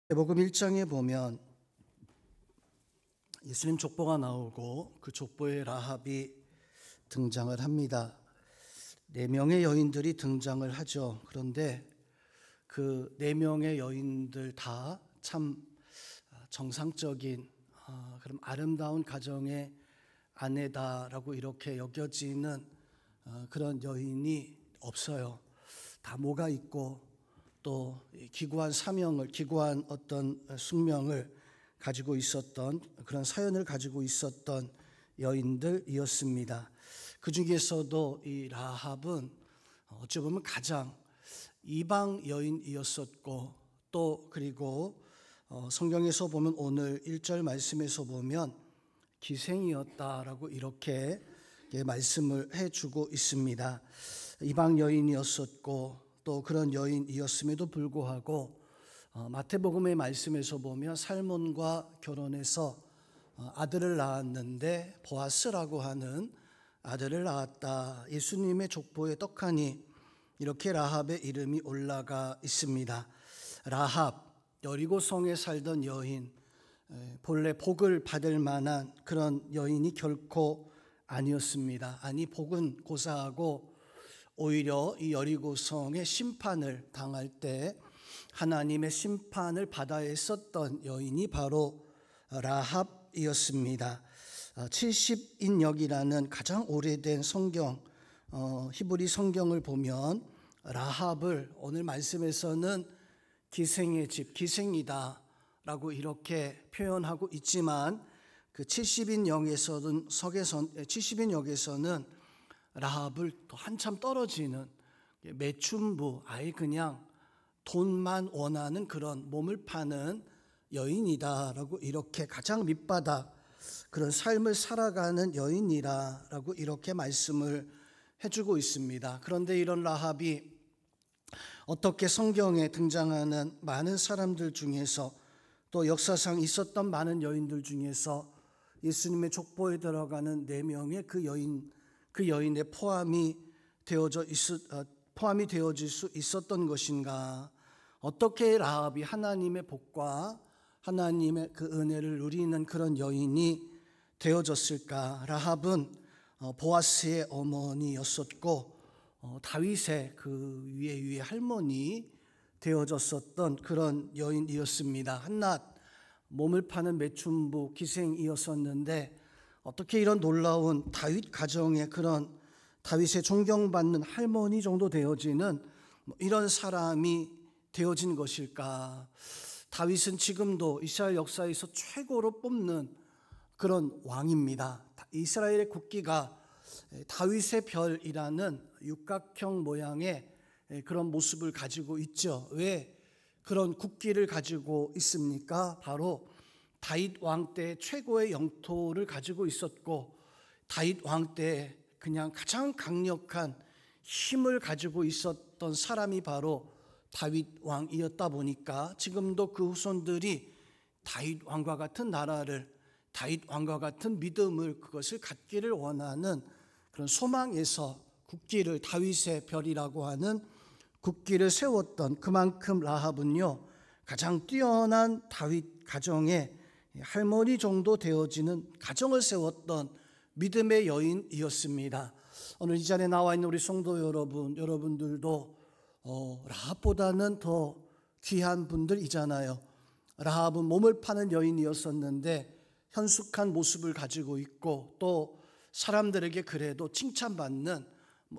마태복음 1장에 보면 예수님 족보가 나오고 그 족보에 라합이 등장을 합니다. 4명의 여인들이 등장을 하죠. 그런데 그 4명의 여인들 다 참 정상적인 그럼 아름다운 가정의 아내다라고 이렇게 여겨지는 그런 여인이 없어요. 다 뭐가 있고 또 기구한 사명을, 기구한 어떤 숙명을 가지고 있었던 그런 사연을 가지고 있었던 여인들이었습니다. 그 중에서도 이 라합은 어찌 보면 가장 이방 여인이었었고 또 그리고 성경에서 보면 오늘 1절 말씀에서 보면 기생이었다라고 이렇게 말씀을 해주고 있습니다. 이방 여인이었었고 또 그런 여인이었음에도 불구하고 마태복음의 말씀에서 보면 살몬과 결혼해서 아들을 낳았는데 보아스라고 하는 아들을 낳았다. 예수님의 족보에 떡하니 이렇게 라합의 이름이 올라가 있습니다. 라합, 여리고성에 살던 여인, 본래 복을 받을 만한 그런 여인이 결코 아니었습니다. 아니 복은 고사하고 오히려 이 여리고성의 심판을 당할 때 하나님의 심판을 받아야 했었던 여인이 바로 라합이었습니다. 70인역이라는 가장 오래된 성경, 히브리 성경을 보면 라합을 오늘 말씀에서는 기생의 집, 기생이다 라고 이렇게 표현하고 있지만 그 70인역에서는 라합을 또 한참 떨어지는 매춘부, 아예 그냥 돈만 원하는 그런 몸을 파는 여인이다라고 이렇게 가장 밑바닥 그런 삶을 살아가는 여인이라고 이렇게 말씀을 해주고 있습니다. 그런데 이런 라합이 어떻게 성경에 등장하는 많은 사람들 중에서 또 역사상 있었던 많은 여인들 중에서 예수님의 족보에 들어가는 4명의 그 여인에 포함이 되어질 수 있었던 것인가? 어떻게 라합이 하나님의 복과 하나님의 그 은혜를 누리는 그런 여인이 되어졌을까? 라합은 보아스의 어머니였었고 다윗의 그 위에 할머니 되어졌었던 그런 여인이었습니다. 한낱 몸을 파는 매춘부 기생이었었는데 어떻게 이런 놀라운 다윗 가정의 그런 다윗의 존경받는 할머니 정도 되어지는 이런 사람이 되어진 것일까? 다윗은 지금도 이스라엘 역사에서 최고로 뽑는 그런 왕입니다. 이스라엘의 국기가 다윗의 별이라는 육각형 모양의 그런 모습을 가지고 있죠. 왜 그런 국기를 가지고 있습니까? 바로 다윗 왕 때 최고의 영토를 가지고 있었고 다윗 왕 때 그냥 가장 강력한 힘을 가지고 있었던 사람이 바로 다윗 왕이었다 보니까 지금도 그 후손들이 다윗 왕과 같은 나라를, 다윗 왕과 같은 믿음을, 그것을 갖기를 원하는 그런 소망에서 국기를, 다윗의 별이라고 하는 국기를 세웠던, 그만큼 라합은요 가장 뛰어난 다윗 가정의 할머니 정도 되어지는 가정을 세웠던 믿음의 여인이었습니다. 오늘 이 자리에 나와 있는 우리 성도 여러분들도 라합보다는 더 귀한 분들이잖아요. 라합은 몸을 파는 여인이었었는데 현숙한 모습을 가지고 있고 또 사람들에게 그래도 칭찬받는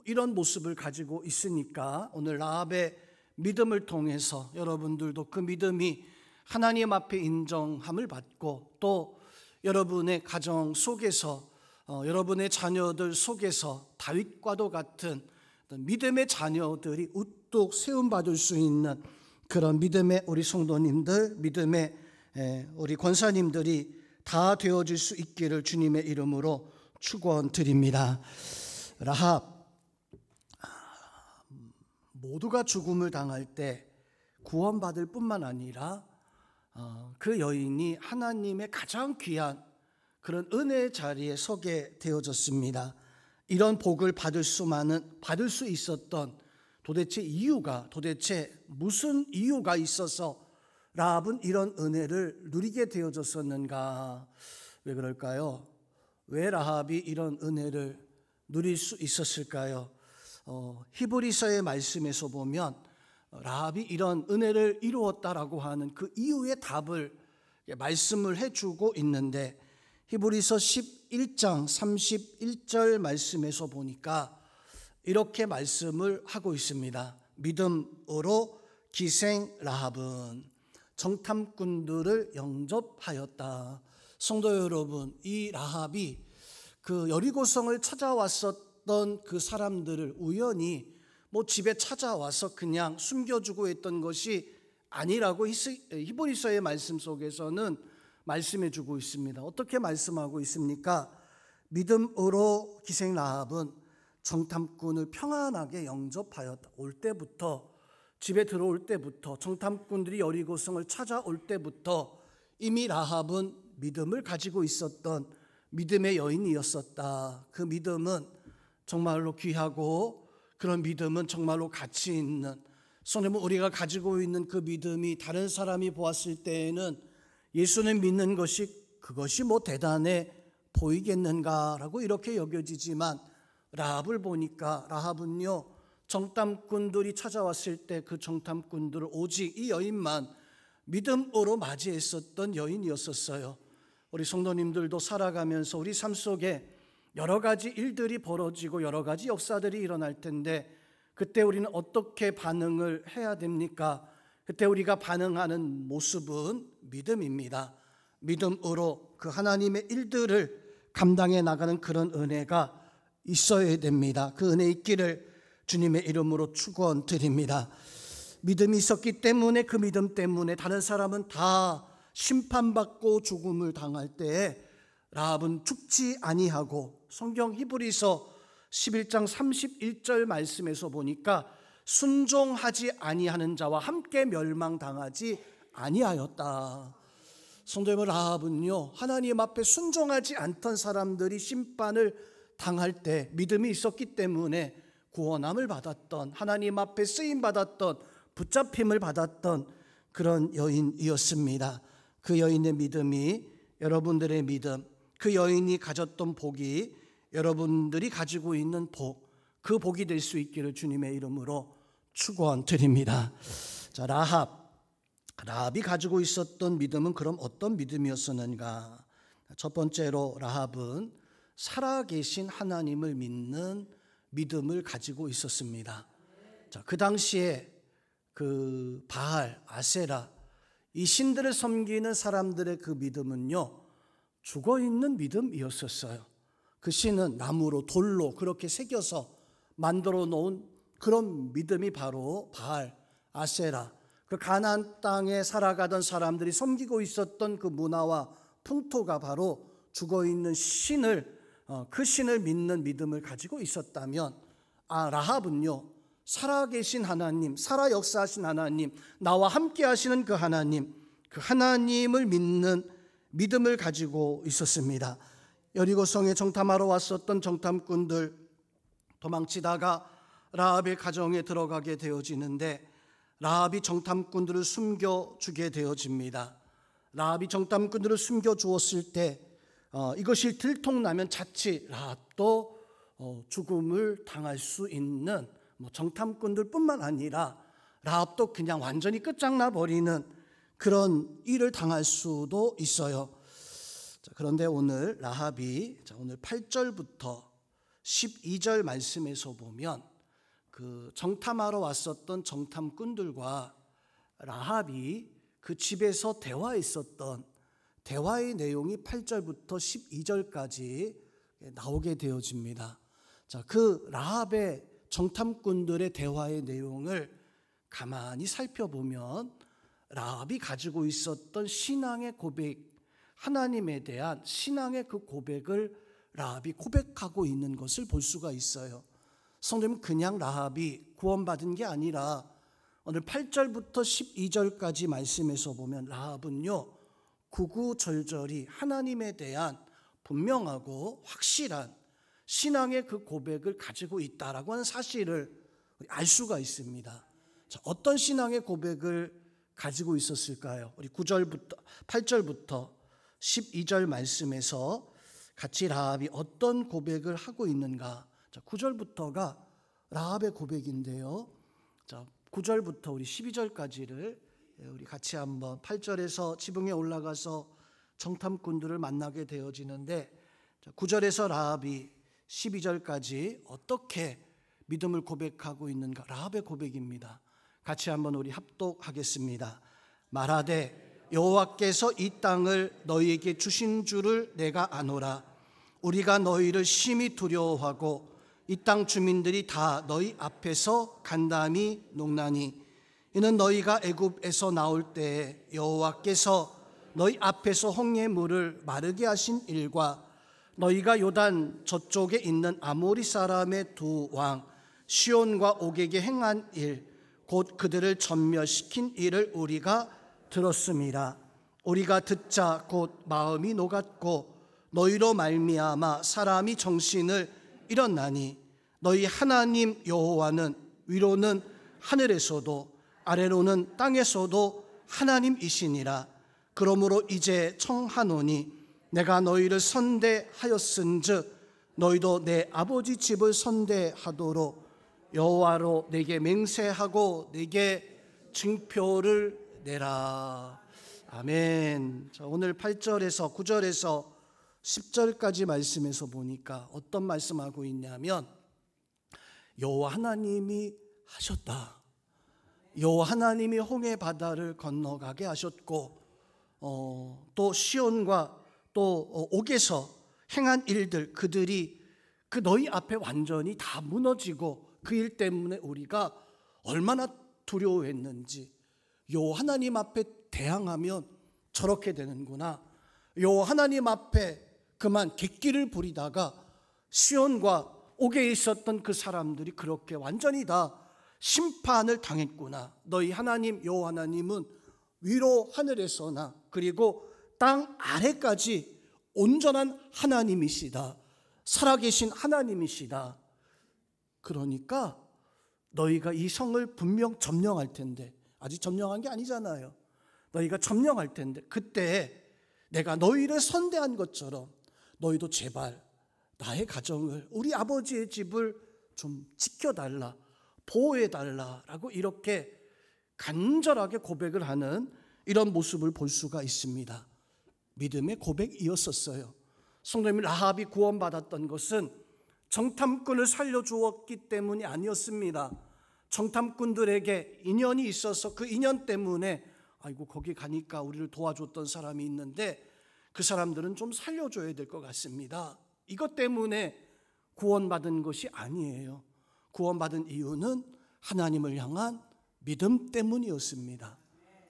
이런 모습을 가지고 있으니까 오늘 라합의 믿음을 통해서 여러분들도 그 믿음이 하나님 앞에 인정함을 받고 또 여러분의 가정 속에서 여러분의 자녀들 속에서 다윗과도 같은 믿음의 자녀들이 우뚝 세움받을 수 있는 그런 믿음의 우리 성도님들, 믿음의 우리 권사님들이 다 되어질 수 있기를 주님의 이름으로 축원드립니다. 라합, 모두가 죽음을 당할 때 구원받을 뿐만 아니라 그 여인이 하나님의 가장 귀한 그런 은혜의 자리에 서게 되어졌습니다. 이런 복을 받을 수 있었던 도대체 무슨 이유가 있어서 라합은 이런 은혜를 누리게 되어졌었는가? 왜 그럴까요? 왜 라합이 이런 은혜를 누릴 수 있었을까요? 히브리서의 말씀에서 보면 라합이 이런 은혜를 이루었다라고 하는 그 이유의 답을 말씀을 해주고 있는데, 히브리서 11장 31절 말씀에서 보니까 이렇게 말씀을 하고 있습니다. 믿음으로 기생 라합은 정탐꾼들을 영접하였다. 성도 여러분, 이 라합이 그 여리고성을 찾아왔었던 그 사람들을 우연히 집에 찾아와서 그냥 숨겨주고 했던 것이 아니라고 히브리서의 말씀 속에서는 말씀해 주고 있습니다. 어떻게 말씀하고 있습니까? 믿음으로 기생 라합은 정탐꾼을 평안하게 영접하였다. 올 때부터, 집에 들어올 때부터, 정탐꾼들이 여리고성을 찾아올 때부터 이미 라합은 믿음을 가지고 있었던 믿음의 여인이었었다. 그 믿음은 정말로 귀하고, 그런 믿음은 정말로 가치 있는, 성도님은 우리가 가지고 있는 그 믿음이 다른 사람이 보았을 때에는 예수는 믿는 것이 그것이 대단해 보이겠는가라고 이렇게 여겨지지만, 라합을 보니까 라합은요, 정탐꾼들이 찾아왔을 때 그 정탐꾼들을 오직 이 여인만 믿음으로 맞이했었던 여인이었었어요. 우리 성도님들도 살아가면서 우리 삶 속에 여러 가지 일들이 벌어지고 여러 가지 역사들이 일어날 텐데, 그때 우리는 어떻게 반응을 해야 됩니까? 그때 우리가 반응하는 모습은 믿음입니다. 믿음으로 그 하나님의 일들을 감당해 나가는 그런 은혜가 있어야 됩니다. 그 은혜 있기를 주님의 이름으로 축원드립니다. 믿음이 있었기 때문에, 그 믿음 때문에 다른 사람은 다 심판받고 죽음을 당할 때에 라합은 죽지 아니하고, 성경 히브리서 11장 31절 말씀에서 보니까 순종하지 아니하는 자와 함께 멸망당하지 아니하였다. 성도 여러분, 라합은요, 하나님 앞에 순종하지 않던 사람들이 심판을 당할 때 믿음이 있었기 때문에 구원함을 받았던, 하나님 앞에 쓰임 받았던, 붙잡힘을 받았던 그런 여인이었습니다. 그 여인의 믿음이 여러분들의 믿음, 그 여인이 가졌던 복이 여러분들이 가지고 있는 복, 그 복이 될 수 있기를 주님의 이름으로 축원드립니다. 자, 라합이 가지고 있었던 믿음은 그럼 어떤 믿음이었었는가? 첫 번째로 라합은 살아계신 하나님을 믿는 믿음을 가지고 있었습니다. 자, 그 당시에 그 바알, 아세라, 이 신들을 섬기는 사람들의 그 믿음은요, 죽어있는 믿음이었었어요. 그 신은 나무로, 돌로 그렇게 새겨서 만들어 놓은 그런 믿음이 바로 바알, 아세라, 그 가나안 땅에 살아가던 사람들이 섬기고 있었던 그 문화와 풍토가 바로 죽어있는 신을, 그 신을 믿는 믿음을 가지고 있었다면, 라합은요, 살아계신 하나님, 살아 역사하신 하나님, 나와 함께 하시는 그 하나님을 믿는 믿음을 가지고 있었습니다. 여리고성에 정탐하러 왔었던 정탐꾼들 도망치다가 라합의 가정에 들어가게 되어지는데, 라합이 정탐꾼들을 숨겨주게 되어집니다. 라합이 정탐꾼들을 숨겨주었을 때 이것이 들통나면 자칫 라합도 죽음을 당할 수 있는, 정탐꾼들 뿐만 아니라 라합도 그냥 완전히 끝장나 버리는 그런 일을 당할 수도 있어요. 그런데 오늘 라합이, 오늘 8절부터 12절 말씀에서 보면 그 정탐하러 왔었던 정탐꾼들과 라합이 그 집에서 대화했었던 대화의 내용이 8절부터 12절까지 나오게 되어집니다. 자, 그 라합의 정탐꾼들의 대화의 내용을 가만히 살펴보면 라합이 가지고 있었던 신앙의 고백, 하나님에 대한 신앙의 그 고백을 라합이 고백하고 있는 것을 볼 수가 있어요. 성도님은 그냥 라합이 구원받은 게 아니라 오늘 8절부터 12절까지 말씀에서 보면 라합은요, 구구절절히 하나님에 대한 분명하고 확실한 신앙의 그 고백을 가지고 있다라고 하는 사실을 알 수가 있습니다. 자, 어떤 신앙의 고백을 가지고 있었을까요? 우리 9절부터 8절부터 12절 말씀에서 같이 라합이 어떤 고백을 하고 있는가? 자, 9절부터가 라합의 고백인데요. 자, 9절부터 우리 12절까지를 우리 같이 한번 8절에서 지붕에 올라가서 정탐꾼들을 만나게 되어지는데 9절에서 라합이 12절까지 어떻게 믿음을 고백하고 있는가? 라합의 고백입니다. 같이 한번 우리 합독하겠습니다. 말하되 여호와께서 이 땅을 너희에게 주신 줄을 내가 아노라. 우리가 너희를 심히 두려워하고 이 땅 주민들이 다 너희 앞에서 간담이 녹나니 이는 너희가 애굽에서 나올 때에 여호와께서 너희 앞에서 홍해 물을 마르게 하신 일과 너희가 요단 저쪽에 있는 아모리 사람의 두 왕 시온과 옥에게 행한 일 곧 그들을 전멸시킨 일을 우리가 들었습니다. 우리가 듣자 곧 마음이 녹았고 너희로 말미암아 사람이 정신을 잃었나니 너희 하나님 여호와는 위로는 하늘에서도 아래로는 땅에서도 하나님이시니라. 그러므로 이제 청하노니 내가 너희를 선대하였은즉 너희도 내 아버지 집을 선대하도록 여호와로 내게 맹세하고 내게 증표를 내라. 아멘. 자, 오늘 8절에서 9절에서 10절까지 말씀에서 보니까 어떤 말씀하고 있냐면 여호와 하나님이 하셨다. 여호와 하나님이 홍해 바다를 건너가게 하셨고 또 시온과 또 옥에서 행한 일들 그들이 그 너희 앞에 완전히 다 무너지고 그 일 때문에 우리가 얼마나 두려워했는지 여호와 하나님 앞에 대항하면 저렇게 되는구나. 여호와 하나님 앞에 그만 객기를 부리다가 시온과 옥에 있었던 그 사람들이 그렇게 완전히 다 심판을 당했구나. 너희 하나님 여호와 하나님은 위로 하늘에서나 그리고 땅 아래까지 온전한 하나님이시다. 살아계신 하나님이시다. 그러니까 너희가 이 성을 분명 점령할 텐데 아직 점령한 게 아니잖아요. 너희가 점령할 텐데 그때 내가 너희를 선대한 것처럼 너희도 제발 나의 가정을 우리 아버지의 집을 좀 지켜달라 보호해달라라고 이렇게 간절하게 고백을 하는 이런 모습을 볼 수가 있습니다. 믿음의 고백이었었어요. 성도님, 라합이 구원받았던 것은 정탐꾼을 살려주었기 때문이 아니었습니다. 정탐꾼들에게 인연이 있어서 그 인연 때문에 아이고 거기 가니까 우리를 도와줬던 사람이 있는데 그 사람들은 좀 살려줘야 될 것 같습니다. 이것 때문에 구원받은 것이 아니에요. 구원받은 이유는 하나님을 향한 믿음 때문이었습니다.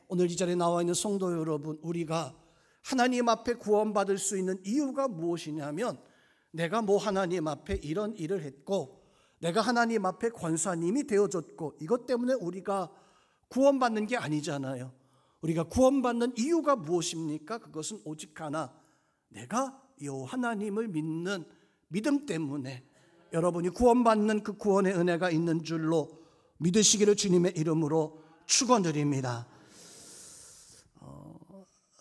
오늘 이 자리에 나와 있는 성도 여러분, 우리가 하나님 앞에 구원받을 수 있는 이유가 무엇이냐면 내가 뭐 하나님 앞에 이런 일을 했고 내가 하나님 앞에 권사님이 되어졌고 이것 때문에 우리가 구원받는 게 아니잖아요. 우리가 구원받는 이유가 무엇입니까? 그것은 오직 하나, 내가 여호와 하나님을 믿는 믿음 때문에 여러분이 구원받는 그 구원의 은혜가 있는 줄로 믿으시기를 주님의 이름으로 축원드립니다.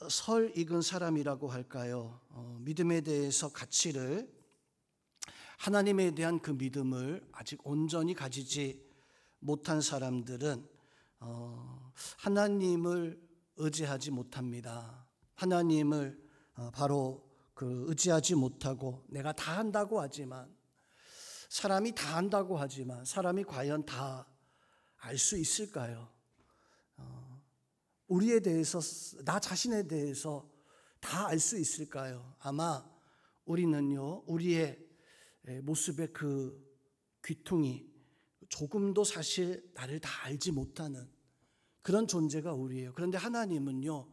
설 익은 사람이라고 할까요? 믿음에 대해서 가치를 하나님에 대한 그 믿음을 아직 온전히 가지지 못한 사람들은 하나님을 의지하지 못합니다. 하나님을 바로 의지하지 못하고 내가 다 한다고 하지만 사람이 다 한다고 하지만 사람이 과연 다 알 수 있을까요? 우리에 대해서 나 자신에 대해서 다 알 수 있을까요? 아마 우리는요 우리의 모습의 그 귀퉁이 조금도 사실 나를 다 알지 못하는 그런 존재가 우리예요. 그런데 하나님은요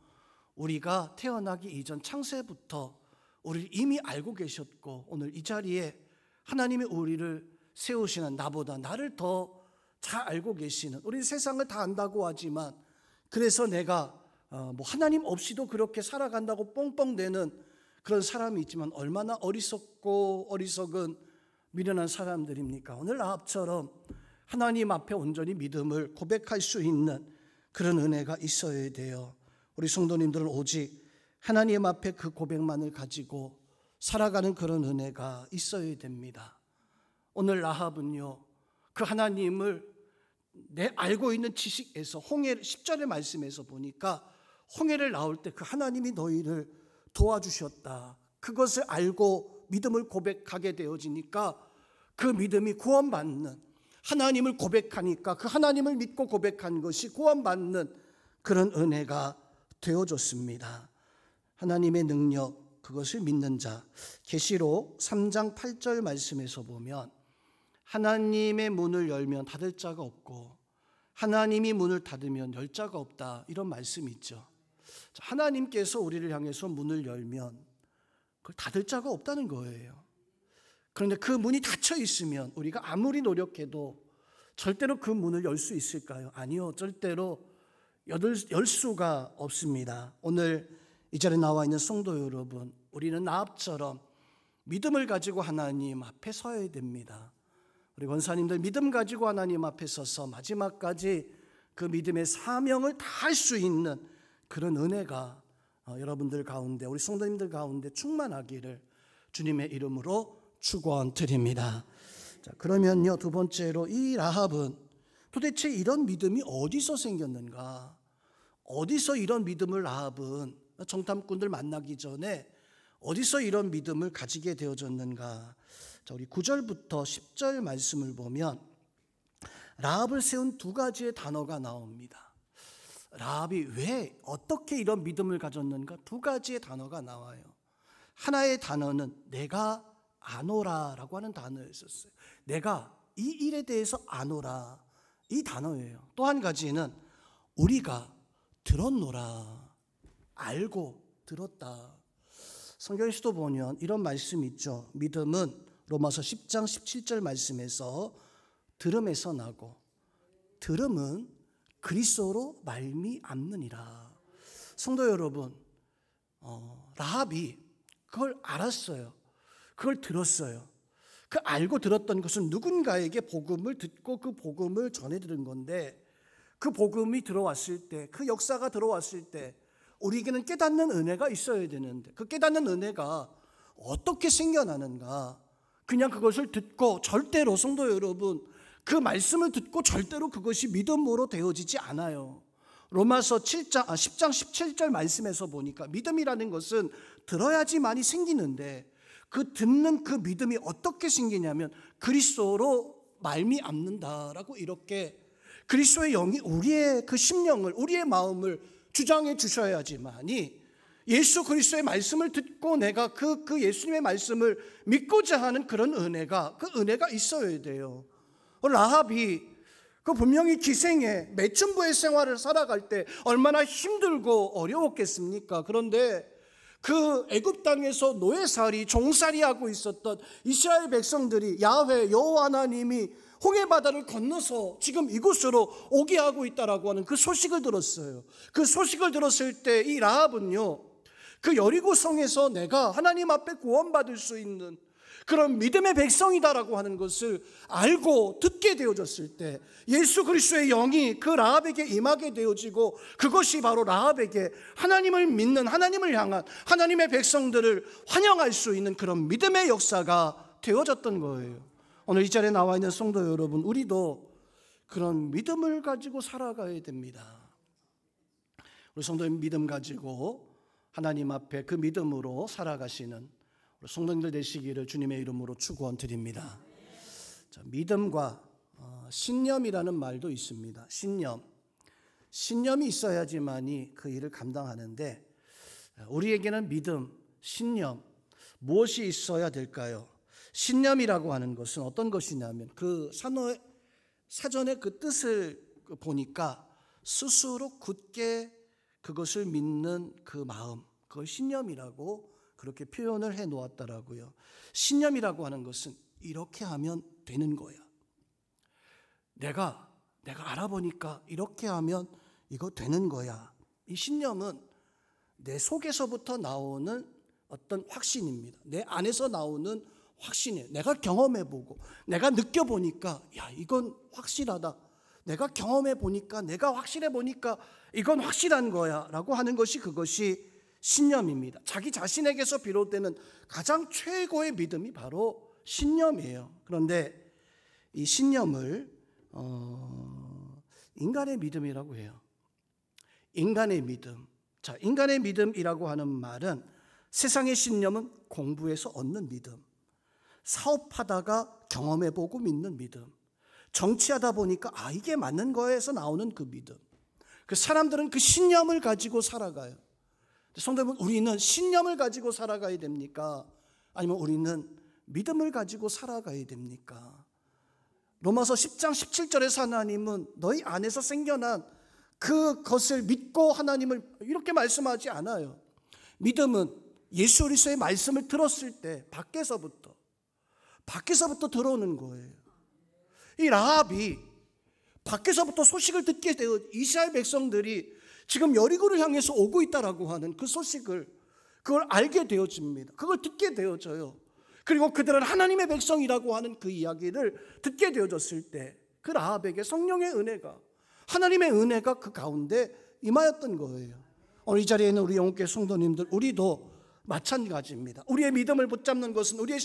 우리가 태어나기 이전 창세부터 우리를 이미 알고 계셨고 오늘 이 자리에 하나님이 우리를 세우시는 나보다 나를 더 잘 알고 계시는 우리 세상을 다 안다고 하지만 그래서 내가 뭐 하나님 없이도 그렇게 살아간다고 뻥뻥대는 그런 사람이 있지만 얼마나 어리석고 어리석은 미련한 사람들입니까? 오늘 라합처럼 하나님 앞에 온전히 믿음을 고백할 수 있는 그런 은혜가 있어야 돼요. 우리 성도님들은 오직 하나님 앞에 그 고백만을 가지고 살아가는 그런 은혜가 있어야 됩니다. 오늘 라합은요, 그 하나님을 내 알고 있는 지식에서 10절의 말씀에서 보니까 홍해를 나올 때 그 하나님이 너희를 도와주셨다, 그것을 알고 믿음을 고백하게 되어지니까 그 믿음이 구원받는, 하나님을 고백하니까 그 하나님을 믿고 고백한 것이 구원받는 그런 은혜가 되어졌습니다. 하나님의 능력, 그것을 믿는 자. 계시록 3장 8절 말씀에서 보면 하나님의 문을 열면 닫을 자가 없고 하나님이 문을 닫으면 열 자가 없다, 이런 말씀이 있죠. 하나님께서 우리를 향해서 문을 열면 그걸 닫을 자가 없다는 거예요. 그런데 그 문이 닫혀 있으면 우리가 아무리 노력해도 절대로 그 문을 열 수 있을까요? 아니요, 절대로 열 수가 없습니다. 오늘 이 자리에 나와 있는 성도 여러분, 우리는 라합처럼 믿음을 가지고 하나님 앞에 서야 됩니다. 우리 권사님들 믿음 가지고 하나님 앞에 서서 마지막까지 그 믿음의 사명을 다할 수 있는 그런 은혜가 여러분들 가운데, 우리 성도님들 가운데 충만하기를 주님의 이름으로 축원드립니다. 자, 그러면요, 두 번째로 이 라합은 도대체 이런 믿음이 어디서 생겼는가? 어디서 이런 믿음을 라합은 정탐꾼들 만나기 전에 어디서 이런 믿음을 가지게 되어졌는가? 자, 우리 9절부터 10절 말씀을 보면 라합을 세운 두 가지의 단어가 나옵니다. 라합이 왜 어떻게 이런 믿음을 가졌는가? 두 가지의 단어가 나와요. 하나의 단어는 내가 아노라라고 하는 단어였었어요. 내가 이 일에 대해서 아노라, 이 단어예요. 또 한 가지는 우리가 들었노라, 알고 들었다. 성경에서도 보면 이런 말씀이 있죠. 믿음은 로마서 10장 17절 말씀에서 들음에서 나고 들음은 그리스도로 말미암느니라. 성도 여러분, 라합이 그걸 알았어요. 그걸 들었어요. 그 알고 들었던 것은 누군가에게 복음을 듣고 그 복음을 전해 들은 건데, 그 복음이 들어왔을 때, 그 역사가 들어왔을 때 우리에게는 깨닫는 은혜가 있어야 되는데, 그 깨닫는 은혜가 어떻게 생겨나는가? 그냥 그것을 듣고 절대로, 성도 여러분, 그 말씀을 듣고 절대로 그것이 믿음으로 되어지지 않아요. 로마서 10장 17절 말씀에서 보니까 믿음이라는 것은 들어야지만이 생기는데, 그 듣는 그 믿음이 어떻게 생기냐면 그리스도로 말미암는다라고, 이렇게 그리스도의 영이 우리의 그 심령을, 우리의 마음을 주장해 주셔야지만이 예수 그리스도의 말씀을 듣고 내가 그 예수님의 말씀을 믿고자 하는 그런 은혜가, 그 은혜가 있어야 돼요. 라합이 그 분명히 기생의 매춘부의 생활을 살아갈 때 얼마나 힘들고 어려웠겠습니까? 그런데 그 애굽 땅에서 노예살이, 종살이하고 있었던 이스라엘 백성들이 야훼 여호와 하나님이 홍해 바다를 건너서 지금 이곳으로 오게 하고 있다라고 하는 그 소식을 들었어요. 그 소식을 들었을 때 이 라합은요, 그 여리고 성에서 내가 하나님 앞에 구원받을 수 있는 그런 믿음의 백성이다라고 하는 것을 알고 듣게 되어졌을 때 예수 그리스도의 영이 그 라합에게 임하게 되어지고, 그것이 바로 라합에게 하나님을 믿는, 하나님을 향한 하나님의 백성들을 환영할 수 있는 그런 믿음의 역사가 되어졌던 거예요. 오늘 이 자리에 나와 있는 성도 여러분, 우리도 그런 믿음을 가지고 살아가야 됩니다. 우리 성도의 믿음 가지고 하나님 앞에 그 믿음으로 살아가시는 성도님들 되시기를 주님의 이름으로 축원드립니다. 자, 믿음과 신념이라는 말도 있습니다. 신념이 있어야지만이 그 일을 감당하는데, 우리에게는 믿음, 신념, 무엇이 있어야 될까요? 신념이라고 하는 것은 어떤 것이냐면 그 사전에 그 뜻을 보니까 스스로 굳게 그것을 믿는 그 마음, 그걸 신념이라고 그렇게 표현을 해 놓았더라고요. 신념이라고 하는 것은 이렇게 하면 되는 거야. 내가 알아보니까 이렇게 하면 이거 되는 거야. 이 신념은 내 속에서부터 나오는 어떤 확신입니다. 내 안에서 나오는 확신이에요. 내가 경험해보고 내가 느껴보니까 야, 이건 확실하다. 내가 경험해 보니까, 내가 확실해 보니까 이건 확실한 거야 라고 하는 것이, 그것이 신념입니다. 자기 자신에게서 비롯되는 가장 최고의 믿음이 바로 신념이에요. 그런데 이 신념을 인간의 믿음이라고 해요. 인간의 믿음. 자, 인간의 믿음이라고 하는 말은, 세상의 신념은 공부해서 얻는 믿음, 사업하다가 경험해보고 믿는 믿음, 정치하다 보니까 이게 맞는 거에서 나오는 그 믿음. 그 사람들은 그 신념을 가지고 살아가요. 성도 여러분, 우리는 신념을 가지고 살아가야 됩니까? 아니면 우리는 믿음을 가지고 살아가야 됩니까? 로마서 10장 17절에서 하나님은 너희 안에서 생겨난 그것을 믿고 하나님을 이렇게 말씀하지 않아요. 믿음은 예수 그리스도의 말씀을 들었을 때 밖에서부터 들어오는 거예요. 이 라합이 밖에서부터 소식을 듣게 되어 이스라엘 백성들이 지금 여리고를 향해서 오고 있다라고 하는 그 소식을, 그걸 알게 되어집니다. 그걸 듣게 되어져요. 그리고 그들은 하나님의 백성이라고 하는 그 이야기를 듣게 되어졌을 때 그 라합에게 성령의 은혜가, 하나님의 은혜가 그 가운데 임하였던 거예요. 오늘 이 자리에 있는 우리 영혼교회 성도님들, 우리도 마찬가지입니다. 우리의 믿음을 붙잡는 것은, 우리의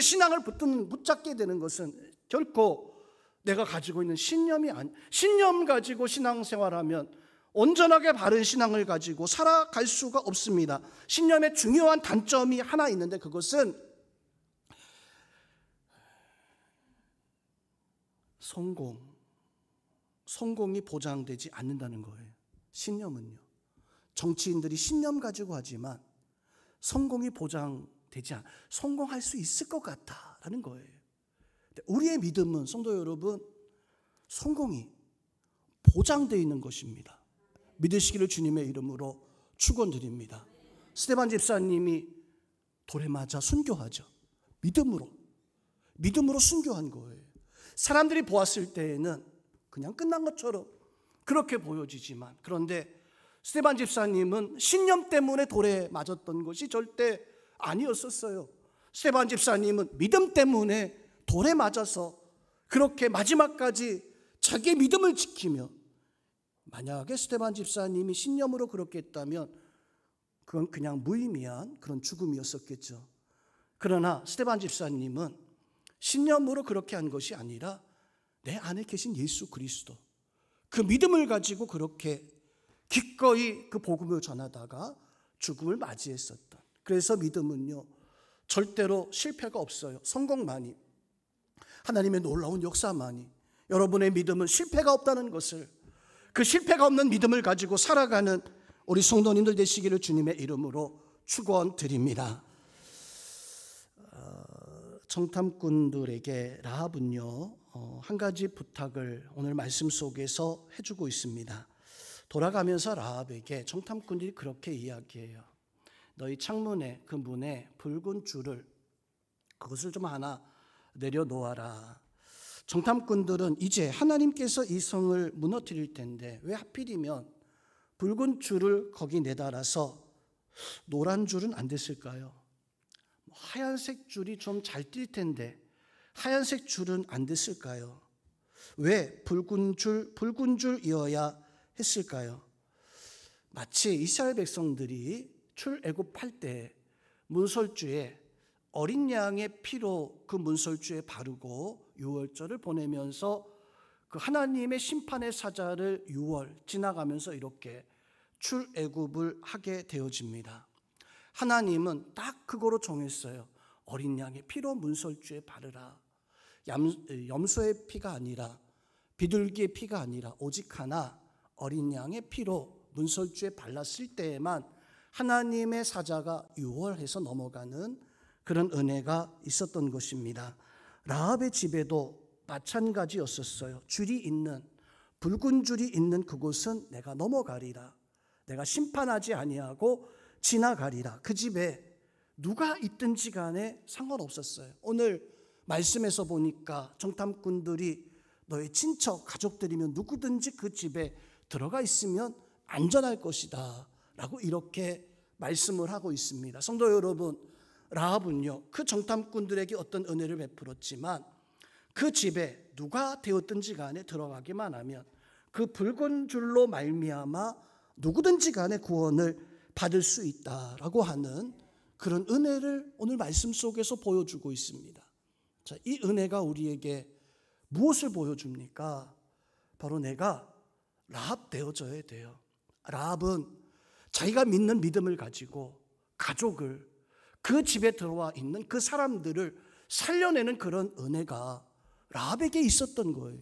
신앙을 붙잡게 되는 것은 결코 내가 가지고 있는 신념이 신념 가지고 신앙생활하면 온전하게 바른 신앙을 가지고 살아갈 수가 없습니다. 신념의 중요한 단점이 하나 있는데, 그것은 성공이 보장되지 않는다는 거예요. 신념은요. 정치인들이 신념 가지고 하지만 성공이 보장되지 않아. 성공할 수 있을 것 같다라는 거예요. 우리의 믿음은, 성도 여러분, 성공이 보장되어 있는 것입니다. 믿으시기를 주님의 이름으로 축원드립니다. 스데반 집사님이 돌에 맞아 순교하죠. 믿음으로 순교한 거예요. 사람들이 보았을 때에는 그냥 끝난 것처럼 그렇게 보여지지만, 그런데 스데반 집사님은 신념 때문에 돌에 맞았던 것이 절대 아니었었어요. 스데반 집사님은 믿음 때문에 돌에 맞아서 그렇게 마지막까지 자기의 믿음을 지키며, 만약에 스데반 집사님이 신념으로 그렇게 했다면 그건 그냥 무의미한 그런 죽음이었었겠죠. 그러나 스데반 집사님은 신념으로 그렇게 한 것이 아니라 내 안에 계신 예수 그리스도, 그 믿음을 가지고 그렇게 기꺼이 그 복음을 전하다가 죽음을 맞이했었던. 그래서 믿음은요, 절대로 실패가 없어요. 성공만이, 하나님의 놀라운 역사만이. 여러분의 믿음은 실패가 없다는 것을, 그 실패가 없는 믿음을 가지고 살아가는 우리 성도님들 되시기를 주님의 이름으로 축원드립니다. 정탐꾼들에게 라합은요, 한 가지 부탁을 오늘 말씀 속에서 해주고 있습니다. 돌아가면서 라합에게 정탐꾼들이 그렇게 이야기해요. 너희 창문에, 그 문에 붉은 줄을, 그것을 좀 하나 내려놓아라. 정탐꾼들은 이제 하나님께서 이 성을 무너뜨릴 텐데 왜 하필이면 붉은 줄을 거기 내달아서 노란 줄은 안 됐을까요? 하얀색 줄이 좀 잘 뛸 텐데 하얀색 줄은 안 됐을까요? 왜 붉은 줄이어야 했을까요? 마치 이스라엘 백성들이 출애굽할 때 문설주에 어린 양의 피로 그 문설주에 바르고 유월절을 보내면서 그 하나님의 심판의 사자를 유월 지나가면서 이렇게 출애굽을 하게 되어집니다. 하나님은 딱 그거로 정했어요. 어린 양의 피로 문설주에 바르라. 염소의 피가 아니라, 비둘기의 피가 아니라 오직 하나 어린 양의 피로 문설주에 발랐을 때에만 하나님의 사자가 유월해서 넘어가는 그런 은혜가 있었던 것입니다. 라합의 집에도 마찬가지였었어요. 붉은 줄이 있는 그곳은 내가 넘어가리라. 내가 심판하지 아니하고 지나가리라. 그 집에 누가 있든지 간에 상관없었어요. 오늘 말씀에서 보니까 정탐꾼들이 너의 친척, 가족들이면 누구든지 그 집에 들어가 있으면 안전할 것이다 라고 이렇게 말씀을 하고 있습니다. 성도 여러분, 라합은요, 그 정탐꾼들에게 어떤 은혜를 베풀었지만 그 집에 누가 되었든지 간에 들어가기만 하면 그 붉은 줄로 말미암아 누구든지 간에 구원을 받을 수 있다라고 하는 그런 은혜를 오늘 말씀 속에서 보여주고 있습니다. 자, 이 은혜가 우리에게 무엇을 보여줍니까? 바로 내가 라합 되어져야 돼요. 라합은 자기가 믿는 믿음을 가지고 가족을, 그 집에 들어와 있는 그 사람들을 살려내는 그런 은혜가 라합에게 있었던 거예요.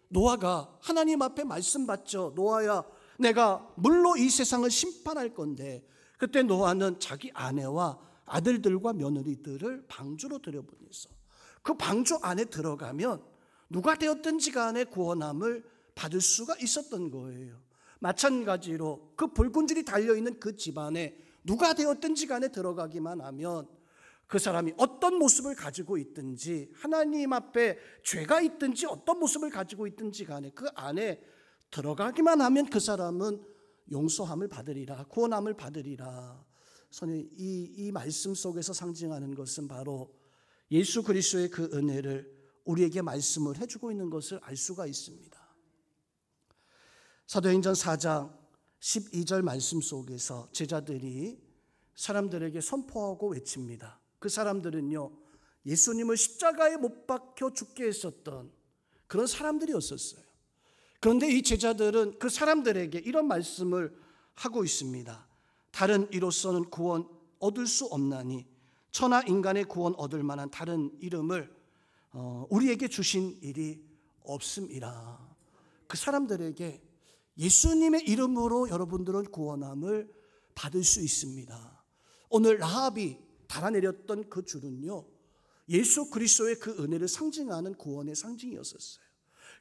노아가 하나님 앞에 말씀 받죠. 노아야, 내가 물로 이 세상을 심판할 건데, 그때 노아는 자기 아내와 아들들과 며느리들을 방주로 들여보내서 그 방주 안에 들어가면 누가 되었든지 간에 구원함을 받을 수가 있었던 거예요. 마찬가지로 그 붉은 줄이 달려있는 그 집안에 누가 되었든지 간에 들어가기만 하면 그 사람이 어떤 모습을 가지고 있든지, 하나님 앞에 죄가 있든지 어떤 모습을 가지고 있든지 간에 그 안에 들어가기만 하면 그 사람은 용서함을 받으리라, 구원함을 받으리라. 이 말씀 속에서 상징하는 것은 바로 예수 그리스도의 그 은혜를 우리에게 말씀을 해주고 있는 것을 알 수가 있습니다. 사도행전 4장 12절 말씀 속에서 제자들이 사람들에게 선포하고 외칩니다. 그 사람들은요, 예수님을 십자가에 못 박혀 죽게 했었던 그런 사람들이었었어요. 그런데 이 제자들은 그 사람들에게 이런 말씀을 하고 있습니다. 다른 이로서는 구원 얻을 수 없나니 천하 인간의 구원 얻을 만한 다른 이름을 우리에게 주신 일이 없음이라. 그 사람들에게 예수님의 이름으로 여러분들은 구원함을 받을 수 있습니다. 오늘 라합이 달아내렸던 그 줄은요, 예수 그리스도의 그 은혜를 상징하는 구원의 상징이었었어요.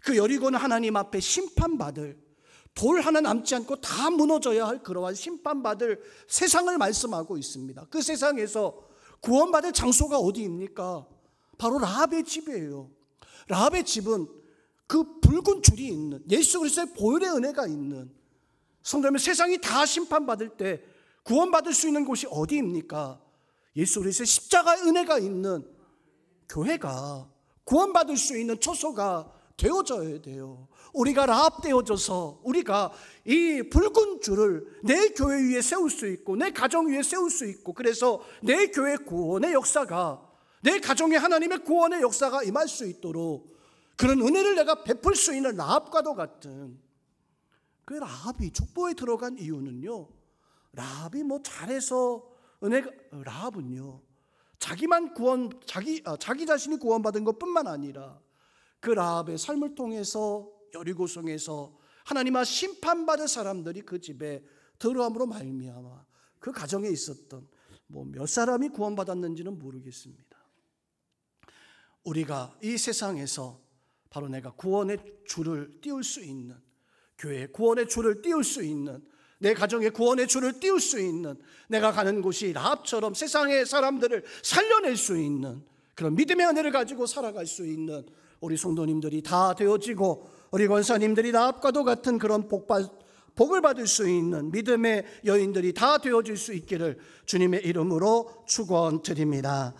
그 여리고는 하나님 앞에 심판받을, 돌 하나 남지 않고 다 무너져야 할 그러한 심판받을 세상을 말씀하고 있습니다. 그 세상에서 구원받을 장소가 어디입니까? 바로 라합의 집이에요. 라합의 집은 그 붉은 줄이 있는, 예수 그리스도의 보혈의 은혜가 있는, 성도님, 세상이 다 심판받을 때 구원받을 수 있는 곳이 어디입니까? 예수 그리스도의 십자가의 은혜가 있는 교회가 구원받을 수 있는 처소가 되어져야 돼요. 우리가 라합 되어져서 우리가 이 붉은 줄을 내 교회 위에 세울 수 있고 내 가정 위에 세울 수 있고, 그래서 내 교회 구원의 역사가, 내 가정에 하나님의 구원의 역사가 임할 수 있도록 그런 은혜를 내가 베풀 수 있는 라합과도 같은, 그 라합이 족보에 들어간 이유는요, 라합이 뭐 잘해서 은혜가, 라합은요 자기 자신이 구원받은 것뿐만 아니라 그 라합의 삶을 통해서 여리고성에서 하나님과 심판받을 사람들이 그 집에 들어옴으로 말미암아 그 가정에 있었던 뭐 몇 사람이 구원받았는지는 모르겠습니다. 우리가 이 세상에서 바로 내가 구원의 줄을 띄울 수 있는, 교회의 구원의 줄을 띄울 수 있는, 내 가정의 구원의 줄을 띄울 수 있는, 내가 가는 곳이 라합처럼 세상의 사람들을 살려낼 수 있는 그런 믿음의 은혜를 가지고 살아갈 수 있는 우리 성도님들이 다 되어지고, 우리 권사님들이 라합과도 같은 그런 복을 받을 수 있는 믿음의 여인들이 다 되어질 수 있기를 주님의 이름으로 축원드립니다.